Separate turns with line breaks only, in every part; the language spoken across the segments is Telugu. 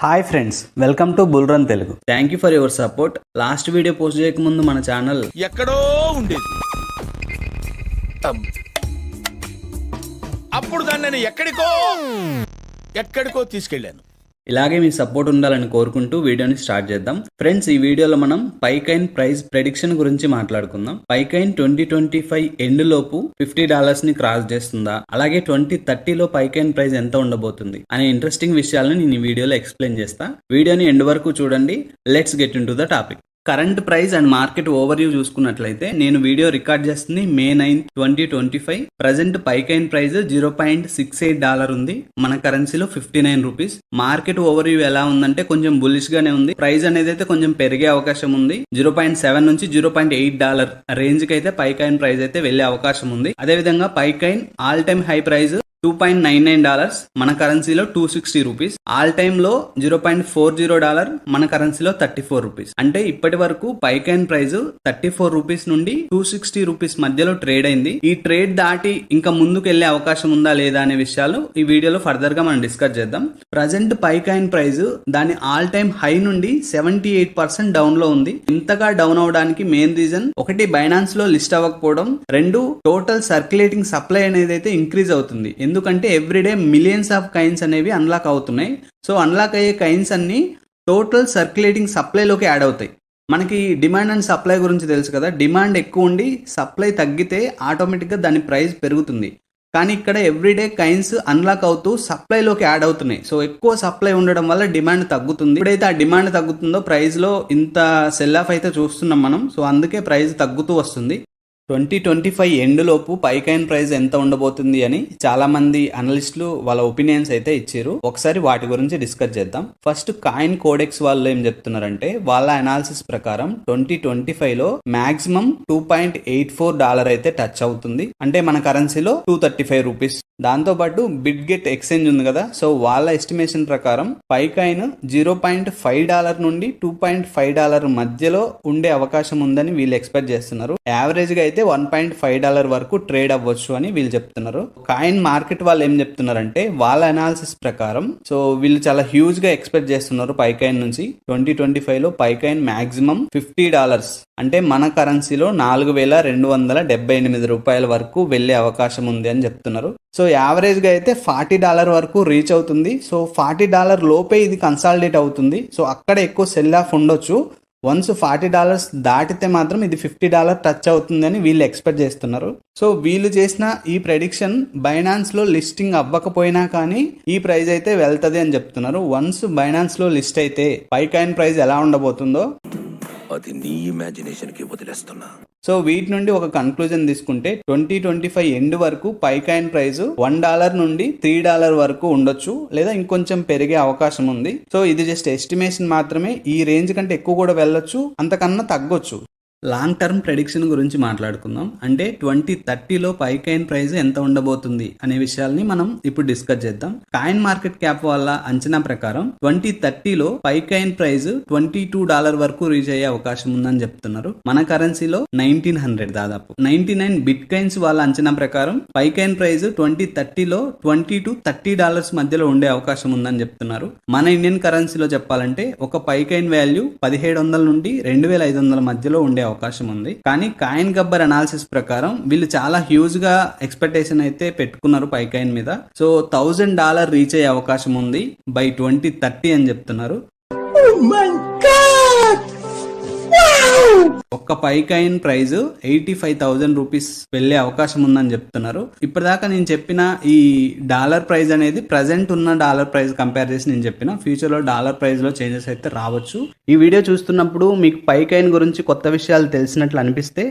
Hi friends, welcome to Bullrun Telugu. Thank you for your support. Last video post చేయకముందు మన ఛానల్
ఎక్కడో ఉండేది. అప్పుడు దాన్ని నేను ఎక్కడికో తీసుకెళ్లాను.
ఇలాగే మీ సపోర్ట్ ఉండాలని కోరుకుంటూ వీడియోని స్టార్ట్ చేద్దాం. ఫ్రెండ్స్, ఈ వీడియోలో మనం పైకైన్ ప్రైస్ ప్రెడిక్షన్ గురించి మాట్లాడుకుందాం. పైకైన్ 2025 ఎండ్ లోపు $50 ని క్రాస్ చేస్తుందా, అలాగే 2030 లో పైకైన్ ప్రైస్ ఎంత ఉండబోతుంది అనే ఇంట్రెస్టింగ్ విషయాలను నేను ఈ వీడియోలో ఎక్స్ప్లెయిన్ చేస్తా. వీడియోని ఎండ్ వరకు చూడండి. Let's get in to the topic. Current price and market overview చూసుకున్నట్లయితే నేను వీడియో రికార్డ్ చేస్తుంది May 9, 2025. ప్రజెంట్ పైకైన్ ప్రైస్ $0.68 ఉంది. మన కరెన్సీలో 59 రూపీస్. మార్కెట్ ఓవర్వ్యూ ఎలా ఉందంటే కొంచెం బుల్లిష్ గానే ఉంది. ప్రైస్ అనేది అయితే కొంచెం పెరిగే అవకాశం ఉంది. 0.7 నుంచి $0.8 రేంజ్ కి అయితే పైకైన్ ప్రైస్ అయితే వెళ్లే అవకాశం ఉంది. అదే విధంగా పైకైన్ ఆల్ టైమ్ హై ప్రైస్ $2.99, మన కరెన్సీలో 260 రూపీస్. ఆల్ టైమ్ లో $0.40, మన కరెన్సీలో 34 రూపీస్. అంటే ఇప్పటి వరకు పైకైన్ ప్రైస్ 34 రూపీస్ నుండి 260 రూపీస్ మధ్యలో ట్రేడ్ అయింది. ఈ ట్రేడ్ దాటి ఇంకా ముందుకు వెళ్లే అవకాశం ఉందా లేదా అనే విషయాలు ఈ వీడియోలో ఫర్దర్ గా మనం డిస్కస్ చేద్దాం. ప్రజెంట్ పైకైన్ ప్రైస్ దాని ఆల్ టైమ్ హై నుండి 78% డౌన్ లో ఉంది. ఇంతగా డౌన్ అవడానికి మెయిన్ రీజన్ ఒకటి, బైనాన్స్ లో లిస్ట్ అవ్వకపోవడం, రెండు, టోటల్ సర్క్యులేటింగ్ సప్లై అనేది అయితే ఇంక్రీజ్ అవుతుంది. ఎందుకంటే ఎవ్రీడే మిలియన్స్ ఆఫ్ కైన్స్ అనేవి అన్లాక్ అవుతున్నాయి. సో అన్లాక్ అయ్యే కైన్స్ అన్ని టోటల్ సర్క్యులేటింగ్ సప్లైలోకి యాడ్ అవుతాయి. మనకి డిమాండ్ అండ్ సప్లై గురించి తెలుసు కదా. డిమాండ్ ఎక్కువ ఉండి సప్లై తగ్గితే ఆటోమేటిక్గా దాని ప్రైస్ పెరుగుతుంది. కానీ ఇక్కడ ఎవ్రీడే కైన్స్ అన్లాక్ అవుతూ సప్లైలోకి యాడ్ అవుతున్నాయి. సో ఎక్కువ సప్లై ఉండడం వల్ల డిమాండ్ తగ్గుతుంది. ఎప్పుడైతే ఆ డిమాండ్ తగ్గుతుందో ప్రైస్ లో ఇంత సెల్ ఆఫ్ అయితే చూస్తున్నాం మనం. సో అందుకే ప్రైస్ తగ్గుతూ వస్తుంది. 2025 ఎండ్ లోపు పైకైన్ ప్రైస్ ఎంత ఉండబోతుంది అని చాలా మంది అనలిస్టులు వాళ్ళ ఒపీనియన్స్ అయితే ఇచ్చారు. ఒకసారి వాటి గురించి డిస్కస్ చేద్దాం. ఫస్ట్ కాయిన్ కోడెక్స్ వాళ్ళు ఏం చెప్తున్నారంటే, వాళ్ళ అనాలిసిస్ ప్రకారం 2025 లో మాక్సిమం $2.84 అయితే టచ్ అవుతుంది. అంటే మన కరెన్సీలో 235 రూపీస్. దాంతో పాటు బిట్గెట్ ఎక్స్చేంజ్ ఉంది కదా, సో వాళ్ళ ఎస్టిమేషన్ ప్రకారం పైకైన్ $0.5 నుండి $2.5 మధ్యలో ఉండే అవకాశం ఉందని వీళ్ళు ఎక్స్పెక్ట్ చేస్తున్నారు. యావరేజ్ గా అయితే $1.5 వరకు ట్రేడ్ అవ్వచ్చు అని వీళ్ళు చెప్తున్నారు. కాయిన్ మార్కెట్ వాళ్ళు ఏం చెప్తున్నారంటే, వాళ్ళ అనాలిసిస్ ప్రకారం సో వీళ్ళు చాలా హ్యూజ్ గా ఎక్స్పెక్ట్ చేస్తున్నారు పైకైన్ నుంచి 2025 లో పైకైన్ మాక్సిమం $50 అంటే మన కరెన్సీలో $4,278 వరకు వెళ్లే అవకాశం ఉంది అని చెప్తున్నారు. సో యావరేజ్ గా అయితే $40 వరకు రీచ్ అవుతుంది. సో $40 లోపే ఇది కన్సాలిడేట్ అవుతుంది. సో అక్కడ ఎక్కువ సెల్ ఆఫ్ ఉండొచ్చు. వన్స్ $40 దాటితే మాత్రం ఇది $50 టచ్ అవుతుంది అని వీళ్ళు ఎక్స్పెక్ట్ చేస్తున్నారు. సో వీళ్ళు చేసిన ఈ ప్రెడిక్షన్ బైనాన్స్ లో లిస్టింగ్ అవ్వకపోయినా కానీ ఈ ప్రైస్ అయితే వెళ్తది అని చెప్తున్నారు. వన్స్ బైనాన్స్ లో లిస్ట్ అయితే పైకైన్ ప్రైస్ ఎలా ఉండబోతుందో
అది నీ ఇమాజినేషన్ కి వదిలేస్తున్నా.
సో వీటి నుండి ఒక కన్క్లూజన్ తీసుకుంటే 2025 ఎండ్ వరకు పైకైన్ ప్రైస్ $1 నుండి $3 వరకు ఉండొచ్చు, లేదా ఇంకొంచెం పెరిగే అవకాశం ఉంది. సో ఇది జస్ట్ ఎస్టిమేషన్ మాత్రమే. ఈ రేంజ్ కంటే ఎక్కువ కూడా వెళ్ళొచ్చు, అంతకన్నా తగ్గొచ్చు. లాంగ్ టర్మ్ ప్రెడిక్షన్ గురించి మాట్లాడుకుందాం. అంటే 2030 లో పైకైన్ ప్రైస్ ఎంత ఉండబోతుంది అనే విషయాల్ని మనం ఇప్పుడు డిస్కస్ చేద్దాం. కాయిన్ మార్కెట్ క్యాప్ వాళ్ళ అంచనా ప్రకారం 2030 లో పైకైన్ ప్రైస్ $22 వరకు రీచ్ అయ్యే అవకాశం ఉందని చెప్తున్నారు. మన కరెన్సీలో 1900 దాదాపు 99 బిట్ కైన్స్ వాళ్ళ అంచనా ప్రకారం పైకైన్ ప్రైస్ 2030 లో $20 to $30 మధ్యలో ఉండే అవకాశం ఉందని చెప్తున్నారు. మన ఇండియన్ కరెన్సీలో చెప్పాలంటే ఒక పైకైన్ వాల్యూ 1700 నుండి 2500 మధ్యలో ఉండే అవకాశం ఉంది. కానీ కాయిన్ గబ్బర్ అనాలిసిస్ ప్రకారం వీళ్ళు చాలా హ్యూజ్ గా ఎక్స్పెక్టేషన్ అయితే పెట్టుకున్నారు పైకైన్ మీద. సో $1000 రీచ్ అయ్యే అవకాశం ఉంది బై 2030 అని చెప్తున్నారు. ఒక్క పైకైన్ ప్రైస్ 85,000 రూపీస్ వెళ్లే అవకాశం ఉందని చెప్తున్నారు. ఇప్పటిదాకా నేను చెప్పిన ఈ డాలర్ ప్రైస్ అనేది ప్రజెంట్ ఉన్న డాలర్ ప్రైస్ కంపేర్ చేసి నేను చెప్పిన. ఫ్యూచర్ లో డాలర్ ప్రైస్ లో చేంజెస్ అయితే రావచ్చు. ఈ వీడియో చూస్తున్నప్పుడు మీకు పైకైన్ గురించి కొత్త విషయాలు తెలిసినట్లు అనిపిస్తే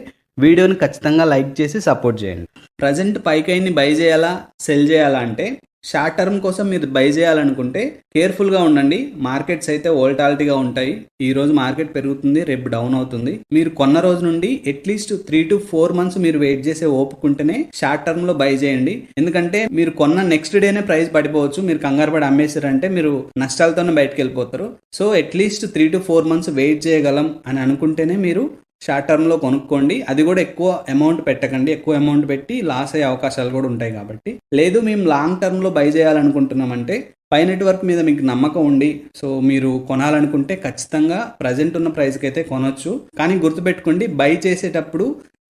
వీడియోని ఖచ్చితంగా లైక్ చేసి సపోర్ట్ చేయండి. ప్రజెంట్ పైకైన్ ని బై చేయాలా సెల్ చేయాలా అంటే, షార్ట్ టర్మ్ కోసం మీరు బై చేయాలనుకుంటే కేర్ఫుల్ గా ఉండండి. మార్కెట్స్ అయితే వోల్టాలిటీగా ఉంటాయి. ఈ రోజు మార్కెట్ పెరుగుతుంది, రేపు డౌన్ అవుతుంది. మీరు కొన్న రోజు నుండి అట్లీస్ట్ 3 to 4 months మీరు వెయిట్ చేసే ఓపుకుంటేనే షార్ట్ టర్మ్ లో బై చేయండి. ఎందుకంటే మీరు కొన్న నెక్స్ట్ డేనే ప్రైస్ పడిపోవచ్చు. మీరు కంగారు పడి అమ్మేసారంటే మీరు నష్టాలతోనే బయటకు వెళ్ళిపోతారు. So at least 3 to 4 months wait చేయగలం అని అనుకుంటేనే మీరు షార్ట్ టర్మ్లో కొనుక్కోండి. అది కూడా ఎక్కువ అమౌంట్ పెట్టకండి. ఎక్కువ అమౌంట్ పెట్టి లాస్ అయ్యే అవకాశాలు కూడా ఉంటాయి కాబట్టి. లేదు మేము లాంగ్ టర్మ్లో బై చేయాలనుకుంటున్నామంటే పై నెట్వర్క్ మీద మీకు నమ్మకం ఉండి సో మీరు కొనాలనుకుంటే ఖచ్చితంగా ప్రజెంట్ ఉన్న ప్రైస్కి అయితే కొనొచ్చు. కానీ గుర్తుపెట్టుకోండి, బై చేసేటప్పుడు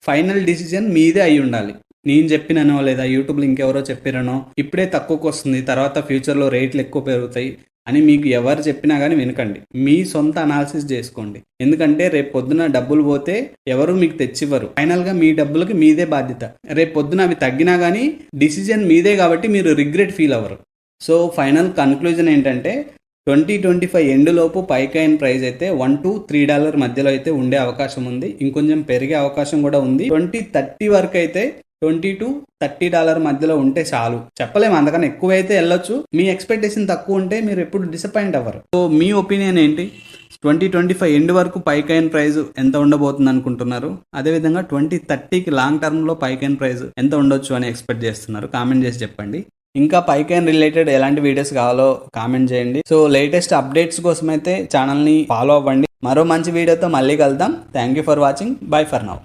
ఫైనల్ డిసిజన్ మీదే అయి ఉండాలి. నేను చెప్పిననో లేదా యూట్యూబ్లో ఇంకెవరో చెప్పిరనో ఇప్పుడే తక్కువకు వస్తుంది, తర్వాత ఫ్యూచర్లో రేట్లు ఎక్కువ పెరుగుతాయి అని మీకు ఎవరు చెప్పినా కానీ వినకండి. మీ సొంత అనాలిసిస్ చేసుకోండి. ఎందుకంటే రేపు పొద్దున డబ్బులు పోతే ఎవరు మీకు తెచ్చివ్వరు. ఫైనల్గా మీ డబ్బులకి మీదే బాధ్యత. రేపు పొద్దున అవి తగ్గినా కానీ డిసిజన్ మీదే కాబట్టి మీరు రిగ్రెట్ ఫీల్ అవ్వరు. సో ఫైనల్ కన్క్లూజన్ ఏంటంటే 2025 ఎండ్ లోపు పైకాయిన్ ప్రైస్ అయితే $1 to $3 మధ్యలో అయితే ఉండే అవకాశం ఉంది. ఇంకొంచెం పెరిగే అవకాశం కూడా ఉంది. 2030 వరకు అయితే $20 to $30 మధ్యలో ఉంటే చాలు. చెప్పలేము, అందుకని ఎక్కువ అయితే వెళ్ళొచ్చు. మీ ఎక్స్పెక్టేషన్ తక్కువ ఉంటే మీరు ఎప్పుడు డిసప్పాయింట్ అవ్వరు. సో మీ ఒపీనియన్ ఏంటి? 2025 ఎండ్ వరకు పైకాయిన్ ప్రైస్ ఎంత ఉండబోతుంది అనుకుంటున్నారు? అదేవిధంగా 2030కి లాంగ్ టర్మ్లో పైకాయిన్ ప్రైస్ ఎంత ఉండొచ్చు అని ఎక్స్పెక్ట్ చేస్తున్నారు? కామెంట్ చేసి చెప్పండి. ఇంకా పైకాయిన్ రిలేటెడ్ ఎలాంటి వీడియోస్ కావాలో కామెంట్ చేయండి. సో లేటెస్ట్ అప్డేట్స్ కోసం అయితే ఛానల్ని ఫాలో అవ్వండి. మరో మంచి వీడియోతో మళ్ళీ కలుద్దాం. Thank you for watching. By for now.